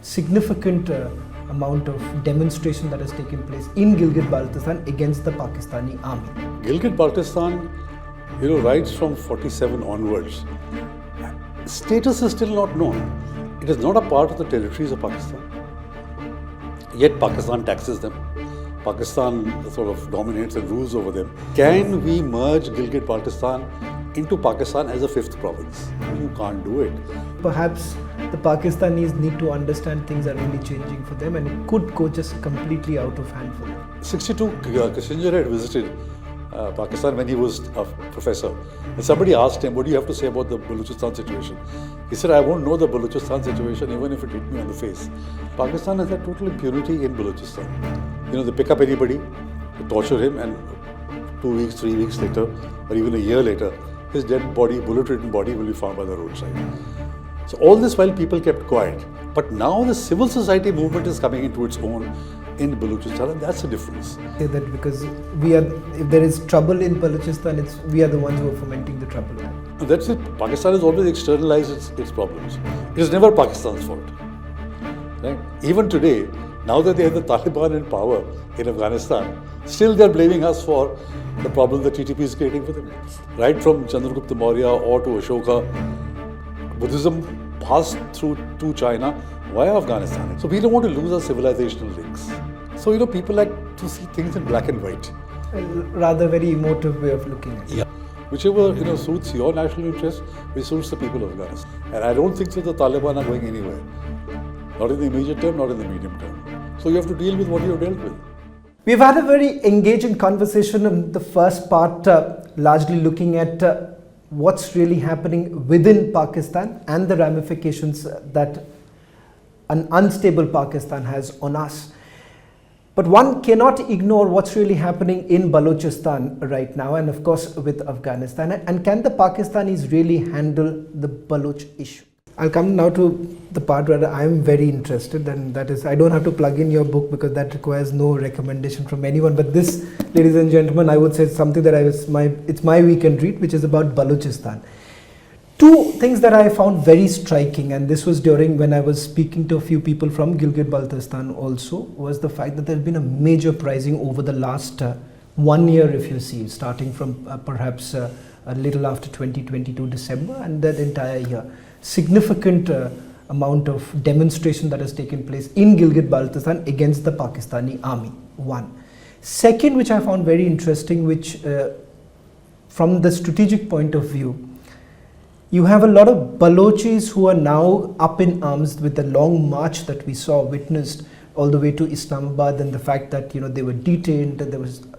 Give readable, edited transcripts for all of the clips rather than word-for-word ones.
significant amount of demonstration that has taken place in Gilgit-Baltistan against the Pakistani army. Gilgit-Baltistan, rights from 47 onwards. Status is still not known. It is not a part of the territories of Pakistan. Yet Pakistan taxes them. Pakistan sort of dominates and rules over them. Can we merge Gilgit-Baltistan into Pakistan as a fifth province? You can't do it. Perhaps the Pakistanis need to understand things are really changing for them and it could go just completely out of hand for them. 62, Kissinger had visited Pakistan when he was a professor. And somebody asked him, what do you have to say about the Balochistan situation? He said, I won't know the Balochistan situation even if it hit me on the face. Pakistan has had total impunity in Balochistan. They pick up anybody, they torture him, and 2 weeks, 3 weeks later, or even a year later, his dead body, bullet-ridden body, will be found by the roadside. So all this while people kept quiet. But now the civil society movement is coming into its own in Balochistan, and that's the difference. Say that because if there is trouble in Balochistan, we are the ones who are fomenting the trouble. That's it. Pakistan has always externalized its problems. It is never Pakistan's fault. Right? Even today, now that they have the Taliban in power in Afghanistan, still they are blaming us for the problem the TTP is creating for them. Right from Chandragupta Maurya or to Ashoka, Buddhism passed through to China via Afghanistan. So we don't want to lose our civilizational links. So people like to see things in black and white. A rather very emotive way of looking at it. Yeah. Whichever suits your national interest, which suits the people of Afghanistan. And I don't think that the Taliban are going anywhere. Not in the immediate term, not in the medium term. So you have to deal with what you have dealt with. We've had a very engaging conversation in the first part, largely looking at what's really happening within Pakistan and the ramifications that an unstable Pakistan has on us. But one cannot ignore what's really happening in Balochistan right now, and of course with Afghanistan. And can the Pakistanis really handle the Baloch issue? I'll come now to the part where I'm very interested, and that is, I don't have to plug in your book because that requires no recommendation from anyone. But this, ladies and gentlemen, I would say something that it's my weekend read, which is about Balochistan. Two things that I found very striking, and this was during when I was speaking to a few people from Gilgit-Baltistan also, was the fact that there's been a major uprising over the last 1 year, if you see, starting from perhaps a little after 2022 December, and that entire year. Significant amount of demonstration that has taken place in Gilgit-Baltistan against the Pakistani army, one. Second, which I found very interesting, which from the strategic point of view, you have a lot of Balochis who are now up in arms with the long march that we witnessed all the way to Islamabad, and the fact that they were detained.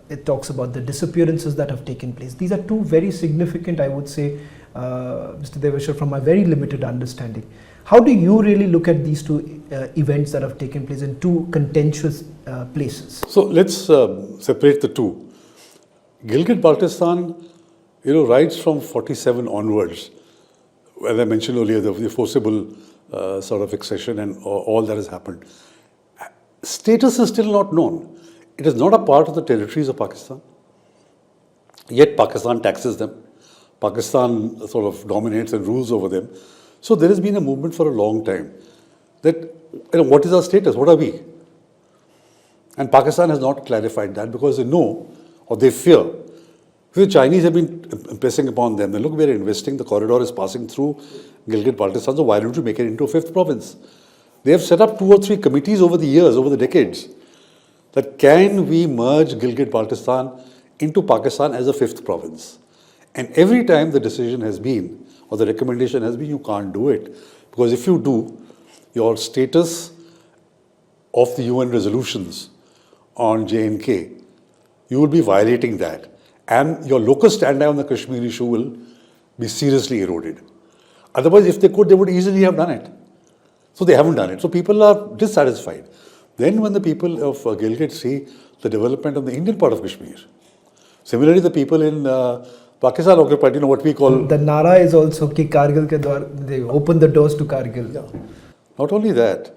It talks about the disappearances that have taken place. These are two very significant, I would say, Mr. Devasher, from my very limited understanding. How do you really look at these two events that have taken place in two contentious places? So let's separate the two. Gilgit-Baltistan, rights from 47 onwards. As I mentioned earlier, the forcible sort of accession and all that has happened. Status is still not known. It is not a part of the territories of Pakistan. Yet Pakistan taxes them. Pakistan sort of dominates and rules over them. So there has been a movement for a long time that, what is our status? What are we? And Pakistan has not clarified that because they know or they fear. The Chinese have been impressing upon them. Look, we are investing, the corridor is passing through Gilgit-Baltistan, so why don't you make it into a fifth province? They have set up 2 or 3 committees over the years, over the decades, that can we merge Gilgit-Baltistan into Pakistan as a fifth province? And every time the decision has been, or the recommendation has been, you can't do it. Because if you do, your status of the UN resolutions on J&K, you will be violating that. And your locus standi on the Kashmir issue will be seriously eroded. Otherwise, if they could, they would easily have done it. So they haven't done it. So people are dissatisfied. Then when the people of Gilgit see the development of the Indian part of Kashmir, similarly the people in Pakistan occupied, what we call... The Nara is also ki Kargil ke dwar, they open the doors to Kargil. Yeah. Not only that,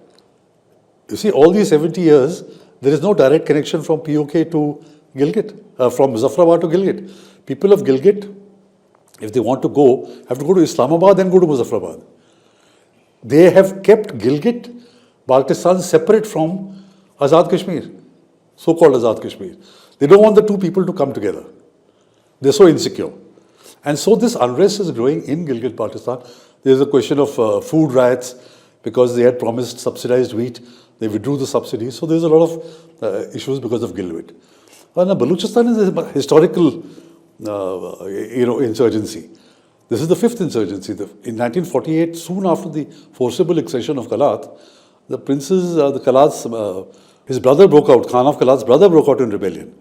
you see, all these 70 years, there is no direct connection from POK to Gilgit, from Muzaffarabad to Gilgit. People of Gilgit, if they want to go, have to go to Islamabad and go to Muzaffarabad. They have kept Gilgit Balochistan is separate from Azad Kashmir, so-called Azad Kashmir. They don't want the two people to come together. They're so insecure. And so this unrest is growing in Gilgit-Baltistan. There's a question of food riots because they had promised subsidized wheat. They withdrew the subsidies. So there's a lot of issues because of Gilgit. Now, Balochistan is a historical insurgency. This is the fifth insurgency. In 1948, soon after the forcible accession of Kalat, the princes, the Kalats, his brother broke out, Khan of Kalat's brother broke out in rebellion.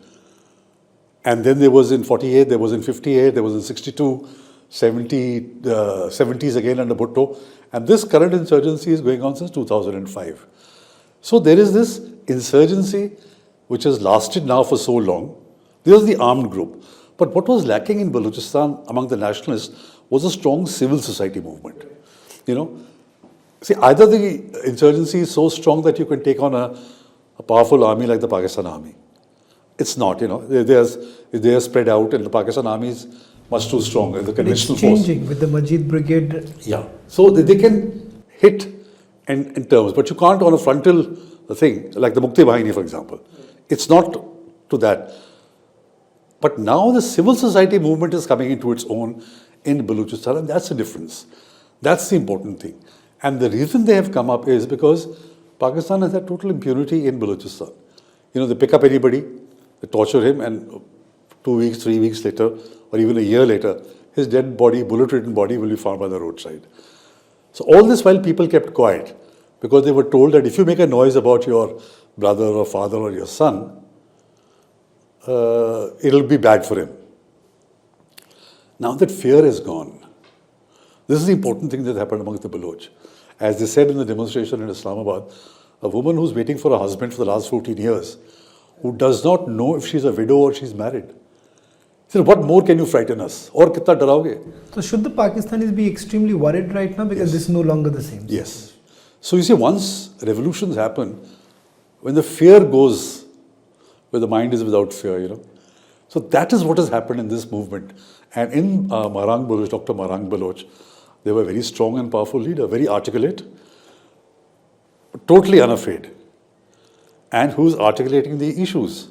And then there was in 48, there was in 58, there was in 62, 70s again under Bhutto. And this current insurgency is going on since 2005. So there is this insurgency which has lasted now for so long. This is the armed group. But what was lacking in Balochistan among the nationalists was a strong civil society movement. See, either the insurgency is so strong that you can take on a powerful army like the Pakistan army. It's not, they are spread out and the Pakistan army is much too strong as the conventional force. It's changing with the Majid Brigade. Yeah. So they can hit in terms, but you can't on a frontal thing, like the Mukti Bahini, for example. It's not to that. But now the civil society movement is coming into its own in Balochistan, and that's the difference. That's the important thing. And the reason they have come up is because Pakistan has had total impunity in Balochistan. They pick up anybody, they torture him, and 2 weeks, 3 weeks later, or even a year later, his dead body, bullet-ridden body, will be found by the roadside. So all this while people kept quiet, because they were told that if you make a noise about your brother or father or your son, it'll be bad for him. Now that fear is gone, this is the important thing that happened amongst the Baloch. As they said in the demonstration in Islamabad, a woman who's waiting for a husband for the last 14 years, who does not know if she's a widow or she's married. So what more can you frighten us? Or kitna daraoge? So should the Pakistanis be extremely worried right now because this is no longer the same? Yes. So you see, once revolutions happen, when the fear goes, where the mind is without fear, So that is what has happened in this movement. And in Marang Baloch, Dr. Marang Baloch, they were a very strong and powerful leader, very articulate, totally unafraid, and who's articulating the issues.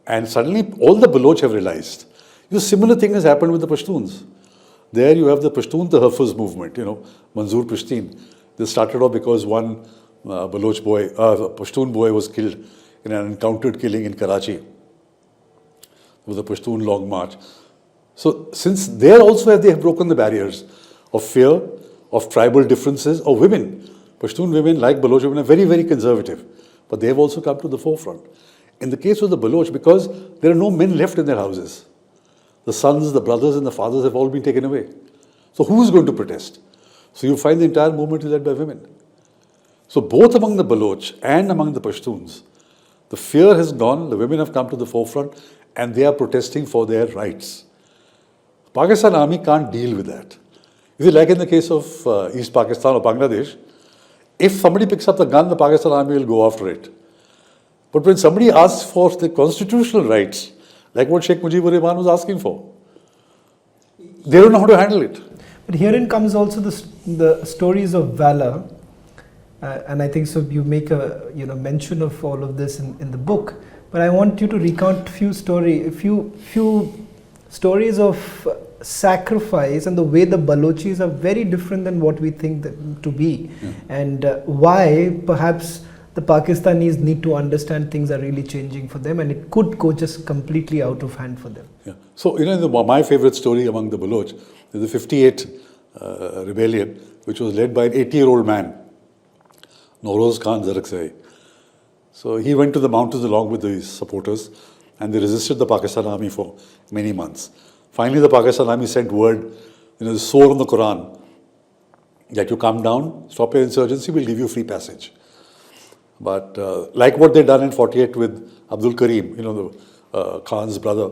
And suddenly all the Baloch have realized. Similar thing has happened with the Pashtuns. There you have the Pashtun Tahaffuz movement, Manzoor Pashtun. This started off because one Baloch boy, Pashtun boy was killed in an encountered killing in Karachi with the Pashtun Long March. So since there also they have broken the barriers of fear, of tribal differences, of women. Pashtun women, like Baloch women, are very, very conservative. But they have also come to the forefront. In the case of the Baloch, because there are no men left in their houses. The sons, the brothers and the fathers have all been taken away. So who is going to protest? So you find the entire movement is led by women. So both among the Baloch and among the Pashtuns, the fear has gone, the women have come to the forefront, and they are protesting for their rights. Pakistan army can't deal with that. You see, like in the case of East Pakistan or Bangladesh, if somebody picks up the gun, the Pakistan army will go after it. But when somebody asks for the constitutional rights, like what Sheikh Mujibur Rahman was asking for, they don't know how to handle it. But herein comes also the stories of valor, and I think so. You make a mention of all of this in the book. But I want you to recount a few stories of sacrifice and the way the Balochis are very different than what we think them to be, and why perhaps the Pakistanis need to understand things are really changing for them, and it could go just completely out of hand for them. Yeah. So, my favorite story among the Baloch is the 58 rebellion, which was led by an 80-year-old man, Noroz Khan Zaraksai. So he went to the mountains along with his supporters, and they resisted the Pakistan army for many months. Finally, the Pakistan army sent word, the sword on the Quran, that you come down, stop your insurgency, we'll give you free passage. But like what they'd done in 48 with Abdul Karim, the Khan's brother,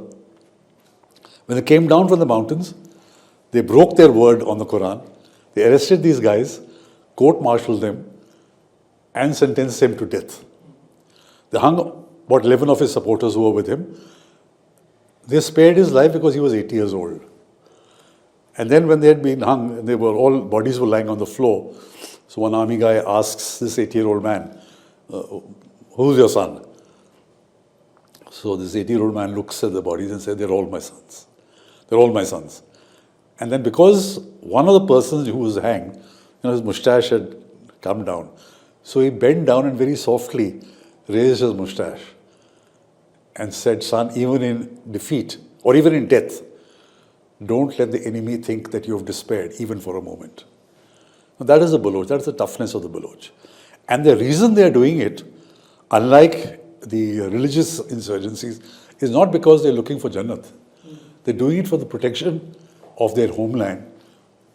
when they came down from the mountains, they broke their word on the Quran. They arrested these guys, court-martialed them, and sentenced him to death. They hung about 11 of his supporters who were with him. They spared his life because he was 80 years old. And then when they had been hung, and bodies were lying on the floor, so one army guy asks this 80-year-old man, who's your son? So this 80-year-old man looks at the bodies and says, they're all my sons. They're all my sons. And then because one of the persons who was hanged, his moustache had come down, so he bent down and very softly raised his moustache and said, son, even in defeat or even in death, don't let the enemy think that you have despaired, even for a moment. Now, that is the Baloch. That is the toughness of the Baloch. And the reason they are doing it, unlike the religious insurgencies, is not because they're looking for Jannat. They're doing it for the protection of their homeland,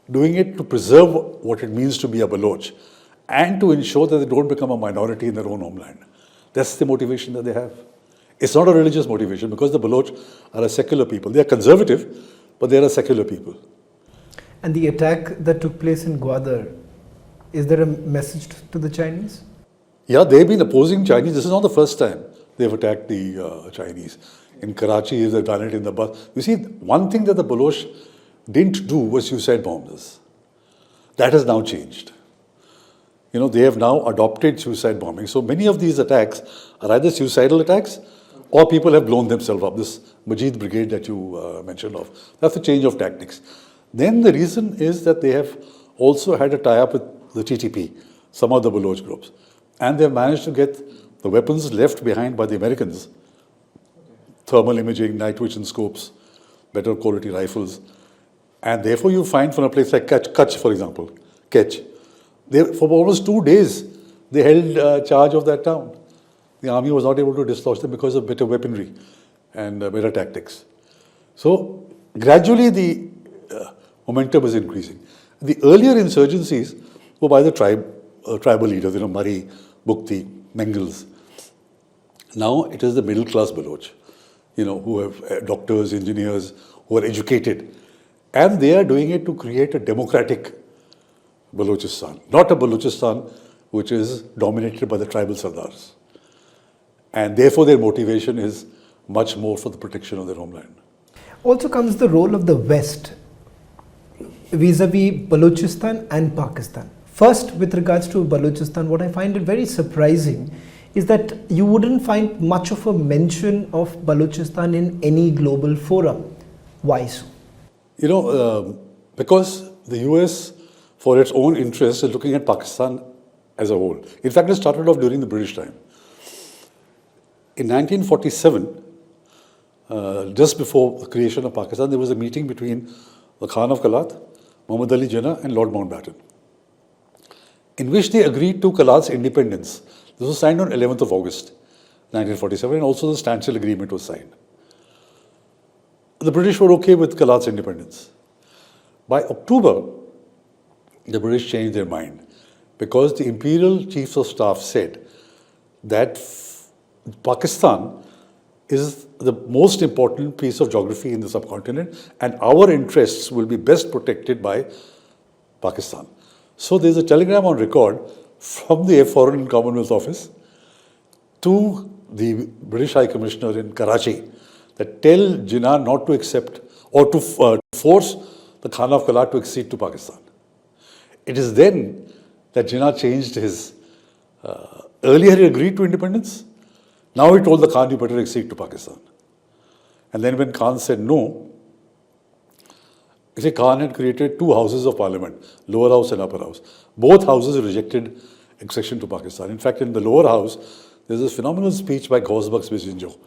doing it to preserve what it means to be a Baloch, and to ensure that they don't become a minority in their own homeland. That's the motivation that they have. It's not a religious motivation, because the Baloch are a secular people. They are conservative, but they are a secular people. And the attack that took place in Gwadar, is there a message to the Chinese? Yeah, they've been opposing Chinese. This is not the first time they've attacked the Chinese. In Karachi, they've done it in the bus. You see, one thing that the Baloch didn't do was suicide bombers. That has now changed. They have now adopted suicide bombing. So many of these attacks are either suicidal attacks or people have blown themselves up. This Majid Brigade that you mentioned of, that's a change of tactics. Then the reason is that they have also had a tie-up with the TTP, some of the Baloch groups. And they've managed to get the weapons left behind by the Americans, thermal imaging, night vision scopes, better quality rifles. And therefore you find from a place like Kutch, for example, for almost 2 days, they held charge of that town. The army was not able to dislodge them because of better weaponry and better tactics. So gradually the momentum is increasing. The earlier insurgencies were by the tribal leaders, Murray, Bukti, Mengels. Now it is the middle class Baloch, who have doctors, engineers, who are educated. And they are doing it to create a democratic Balochistan, not a Balochistan which is dominated by the tribal sardars. And therefore their motivation is much more for the protection of their homeland. Also comes the role of the West vis-a-vis Balochistan and Pakistan. First, with regards to Balochistan, what I find it very surprising is that you wouldn't find much of a mention of Balochistan in any global forum. Why so? Because the US, for its own interest, is looking at Pakistan as a whole. In fact, it started off during the British time. In 1947, just before the creation of Pakistan, there was a meeting between the Khan of Kalat, Muhammad Ali Jinnah, and Lord Mountbatten, in which they agreed to Kalat's independence. This was signed on 11th of August, 1947, and also the standstill agreement was signed. The British were okay with Kalat's independence. By October, the British changed their mind because the Imperial Chiefs of Staff said that Pakistan is the most important piece of geography in the subcontinent, and our interests will be best protected by Pakistan. So there's a telegram on record from the Foreign and Commonwealth Office to the British High Commissioner in Karachi that tell Jinnah not to accept or to force the Khan of Kalat to accede to Pakistan. It is then that Jinnah changed his, earlier he agreed to independence, now he told the Khan, you better accede to Pakistan. And then when Khan said no, Khan had created 2 houses of parliament, lower house and upper house. Both houses rejected accession to Pakistan. In fact, in the lower house, there's this phenomenal speech by Ghausbaks Bijinjo,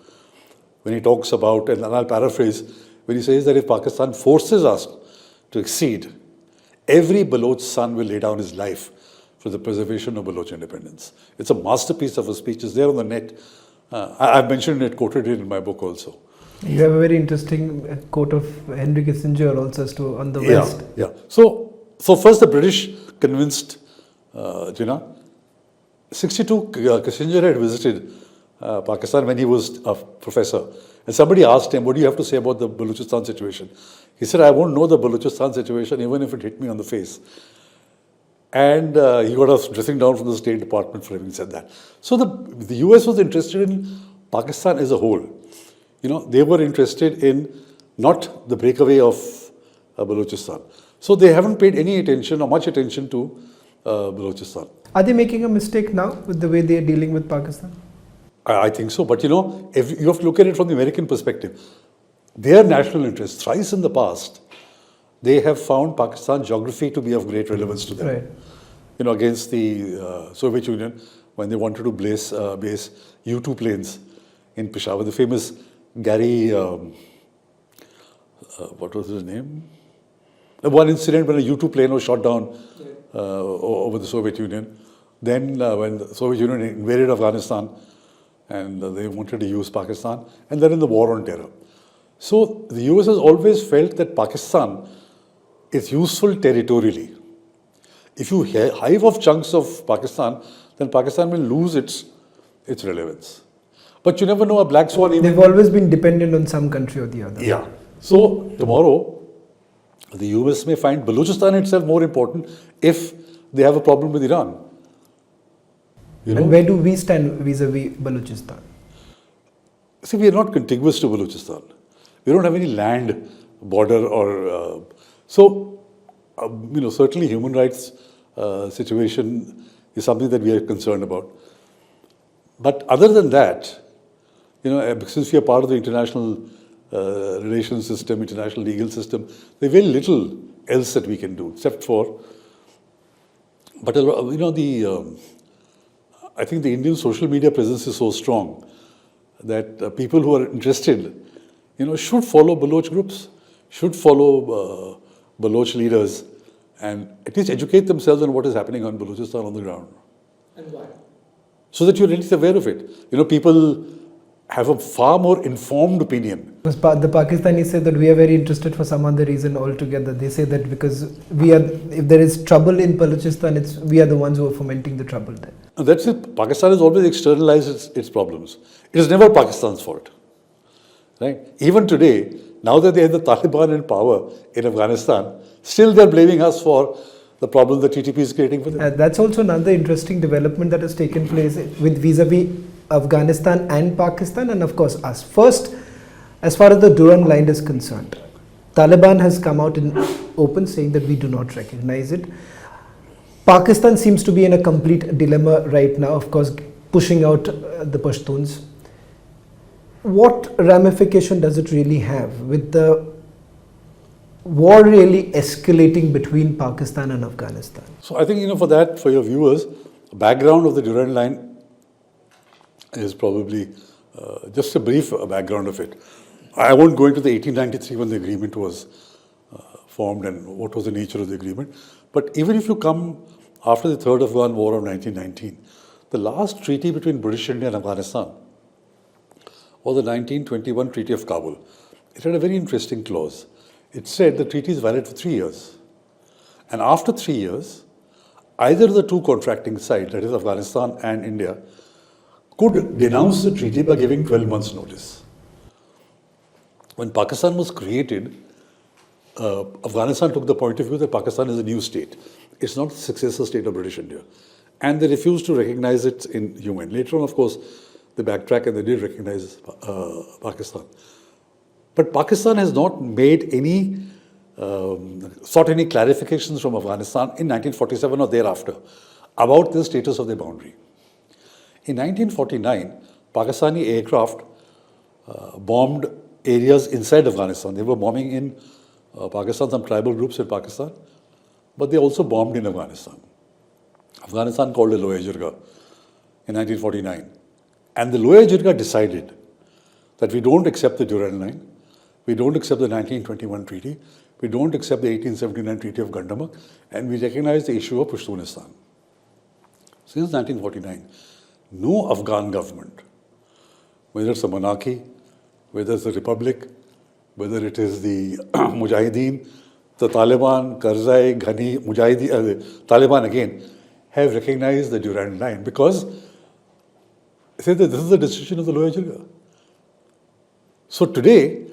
when he talks about, and I'll paraphrase, when he says that if Pakistan forces us to accede, every Baloch son will lay down his life for the preservation of Baloch independence. It's a masterpiece of a speech. It's there on the net. I've mentioned it, quoted it in my book also. You have a very interesting quote of Henry Kissinger also as to on the West. Yeah. So first the British convinced Jinnah. 62, Kissinger had visited Pakistan when he was a professor. And somebody asked him, what do you have to say about the Balochistan situation? He said, I won't know the Balochistan situation even if it hit me on the face. And he got a dressing down from the State Department for having said that. So the US was interested in Pakistan as a whole. They were interested in not the breakaway of Balochistan. So they haven't paid any attention or much attention to Balochistan. Are they making a mistake now with the way they are dealing with Pakistan? I think so. But you know, if you have to look at it from the American perspective. Their national interest, thrice in the past, they have found Pakistan geography to be of great relevance to them. Right. You know, against the Soviet Union, when they wanted to base U-2 planes in Peshawar, the famous Gary, what was his name? The one incident when a U-2 plane was shot down over the Soviet Union. Then when the Soviet Union invaded Afghanistan and they wanted to use Pakistan, and then in the war on terror. So the US has always felt that Pakistan is useful territorially. If you hive off chunks of Pakistan, then Pakistan will lose its relevance. But you never know, a black swan event. They've always been dependent on some country or the other. Yeah. So tomorrow, the US may find Balochistan itself more important if they have a problem with Iran. You know? And where do we stand vis-a-vis Balochistan? See, we are not contiguous to Balochistan. We don't have any land border or certainly human rights situation is something that we are concerned about. But other than that, you know, since we are part of the international relations system, international legal system, there's very little else that we can do except for. But you know, I think the Indian social media presence is so strong that people who are interested, you know, should follow Baloch groups, should follow Baloch leaders, and at least educate themselves on what is happening on Balochistan on the ground. And why? So that you're at least aware of it. You know, people have a far more informed opinion. Because the Pakistanis say that we are very interested for some other reason altogether. They say that because if there is trouble in Balochistan, we are the ones who are fomenting the trouble there. And that's it. Pakistan has always externalized its problems. It is never Pakistan's fault. Right? Even today, now that they have the Taliban in power in Afghanistan, still they're blaming us for the problem the TTP is creating for them. That's also another interesting development that has taken place with vis-a-vis Afghanistan and Pakistan, and of course us. First, as far as the Durand line is concerned, Taliban has come out in open saying that we do not recognize it. Pakistan seems to be in a complete dilemma right now, of course, pushing out the Pashtuns. What ramification does it really have with the war really escalating between Pakistan and Afghanistan? So I think, you know, for your viewers, the background of the Durand line is probably just a brief background of it. I won't go into the 1893 when the agreement was formed and what was the nature of the agreement. But even if you come after the Third Afghan War of 1919, the last treaty between British India and Afghanistan was the 1921 Treaty of Kabul. It had a very interesting clause. It said the treaty is valid for 3 years. And after 3 years, either the two contracting sides, that is Afghanistan and India, could denounce the treaty by giving 12 months' notice. When Pakistan was created, Afghanistan took the point of view that Pakistan is a new state. It's not the successor state of British India. And they refused to recognize it in UN. Later on, of course, they backtracked and they did recognize Pakistan. But Pakistan has not made sought any clarifications from Afghanistan in 1947 or thereafter about the status of their boundary. In 1949, Pakistani aircraft bombed areas inside Afghanistan. They were bombing in Pakistan, some tribal groups in Pakistan, but they also bombed in Afghanistan. Afghanistan called a Loya Jirga in 1949. And the Loya Jirga decided that we don't accept the Durand line, we don't accept the 1921 treaty, we don't accept the 1879 Treaty of Gandamak, and we recognize the issue of Pashtunistan. Since 1949, no Afghan government, whether it's a monarchy, whether it's a republic, whether it is the Mujahideen, the Taliban, Karzai, Ghani, Mujahideen, Taliban again, have recognized the Durand line because they say that this is the decision of the Loya Jirga. So today,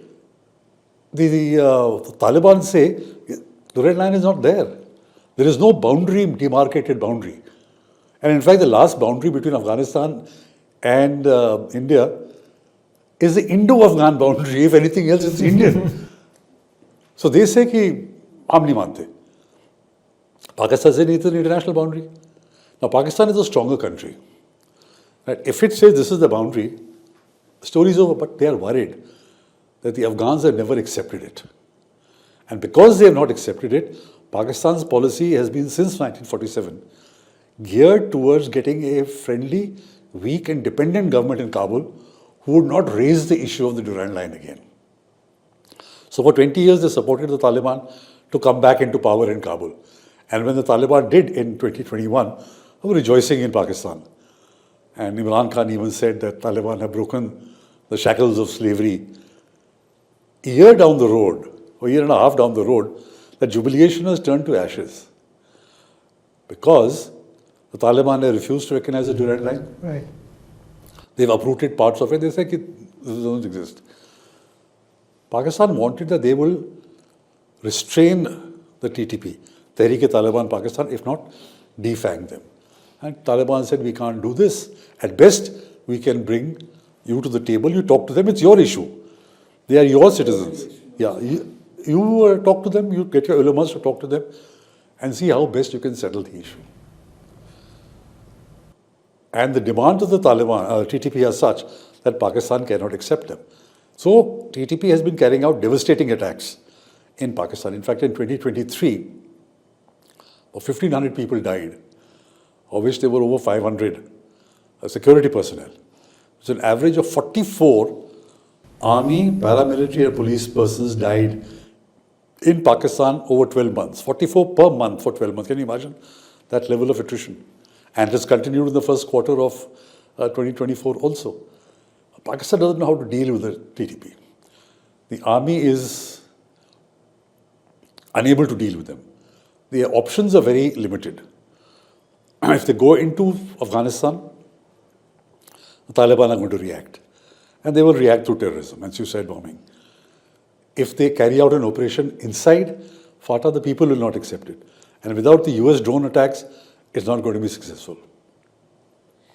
the Taliban say Durand line is not there. There is no boundary, demarcated boundary. And in fact, the last boundary between Afghanistan and India is the Indo-Afghan boundary. If anything else, it's Indian. So they say that हम नहीं मानते. Pakistan says it's an international boundary. Now, Pakistan is a stronger country. Right? If it says this is the boundary, the story is over, but they are worried that the Afghans have never accepted it. And because they have not accepted it, Pakistan's policy has been since 1947 geared towards getting a friendly, weak and dependent government in Kabul who would not raise the issue of the Durand line again. So for 20 years they supported the Taliban to come back into power in Kabul. And when the Taliban did in 2021, they were rejoicing in Pakistan. And Imran Khan even said that Taliban have broken the shackles of slavery. A year down the road, or a year and a half down the road, that jubilation has turned to ashes. Because the Taliban have refused to recognize the Durand line. Right. They've uprooted parts of it. They say this doesn't exist. Pakistan wanted that they will restrain the TTP, Tehreek-e-Taliban Pakistan, if not defang them. And Taliban said, we can't do this. At best, we can bring you to the table. You talk to them. It's your issue. They are your citizens. Yeah, you talk to them. You get your ulamas to talk to them and see how best you can settle the issue. And the demands of the Taliban, TTP are such that Pakistan cannot accept them. So TTP has been carrying out devastating attacks in Pakistan. In fact, in 2023, 1,500 people died, of which there were over 500 security personnel. So an average of 44 army, paramilitary and police persons died in Pakistan over 12 months. 44 per month for 12 months. Can you imagine that level of attrition? And it has continued in the first quarter of 2024 also. Pakistan doesn't know how to deal with the TTP. The army is unable to deal with them. Their options are very limited. If they go into Afghanistan, the Taliban are going to react. And they will react through terrorism and suicide bombing. If they carry out an operation inside FATA, the people will not accept it. And without the US drone attacks, it's not going to be successful.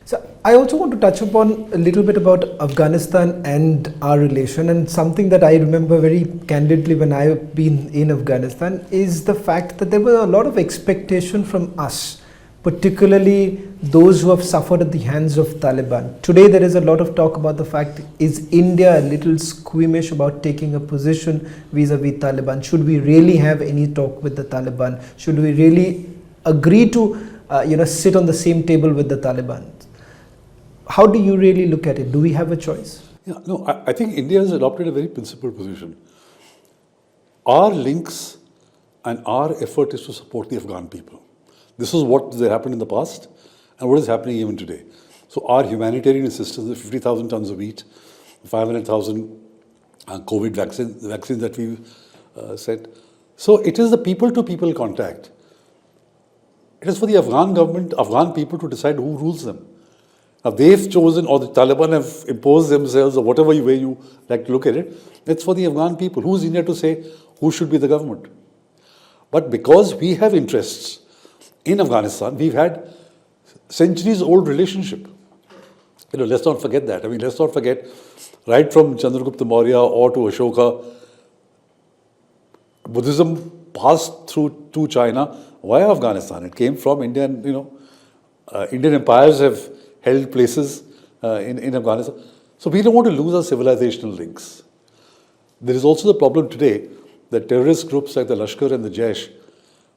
So I also want to touch upon a little bit about Afghanistan and our relation, and something that I remember very candidly when I've been in Afghanistan is the fact that there were a lot of expectation from us, particularly those who have suffered at the hands of Taliban. Today there is a lot of talk about the fact, is India a little squeamish about taking a position vis-a-vis Taliban? Should we really have any talk with the Taliban? Should we really agree to sit on the same table with the Taliban? How do you really look at it? Do we have a choice? Yeah, no, I think India has adopted a very principled position. Our links and our effort is to support the Afghan people. This is what has happened in the past and what is happening even today. So our humanitarian assistance, the 50,000 tons of wheat, 500,000 COVID vaccines that we've sent. So it is the people-to-people contact. It is for the Afghan government, Afghan people to decide who rules them. Now they've chosen, or the Taliban have imposed themselves, or whatever way you like to look at it, it's for the Afghan people. Who's India to say who should be the government? But because we have interests in Afghanistan, we've had centuries-old relationship. Let's not forget that. Let's not forget, right from Chandragupta Maurya or to Ashoka, Buddhism passed through to China via Afghanistan. It came from India, and Indian empires have held places in Afghanistan. So we don't want to lose our civilizational links. There is also the problem today that terrorist groups like the Lashkar and the Jaish,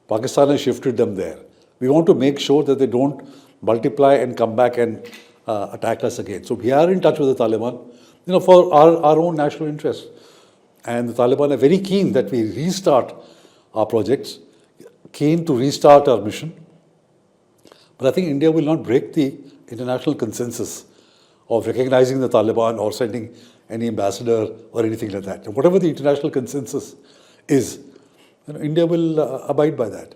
Pakistan has shifted them there. We want to make sure that they don't multiply and come back and attack us again. So we are in touch with the Taliban, for our own national interests. And the Taliban are very keen that we restart our projects, keen to restart our mission. But I think India will not break the international consensus of recognizing the Taliban or sending any ambassador or anything like that. And whatever the international consensus is, India will abide by that.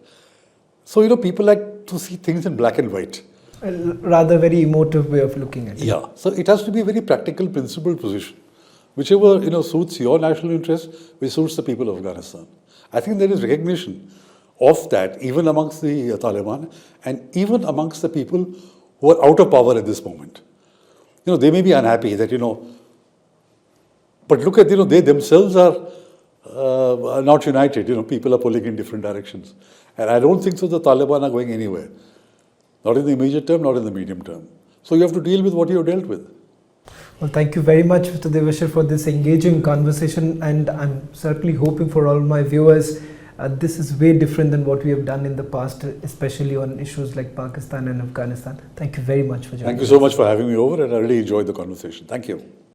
So, people like to see things in black and white. A rather very emotive way of looking at it. Yeah. So it has to be a very practical, principled position. Whichever, suits your national interest, which suits the people of Afghanistan. I think there is recognition of that even amongst the Taliban and even amongst the people who are out of power at this moment. They may be unhappy that, but look at, they themselves are are not united. People are pulling in different directions. And I don't think so the Taliban are going anywhere. Not in the immediate term, not in the medium term. So you have to deal with what you have dealt with. Well, thank you very much, Mr. Devasher, for this engaging conversation, and I'm certainly hoping for all my viewers, this is way different than what we have done in the past, especially on issues like Pakistan and Afghanistan. Thank you very much for joining us. Thank you so much for having me over, and I really enjoyed the conversation. Thank you.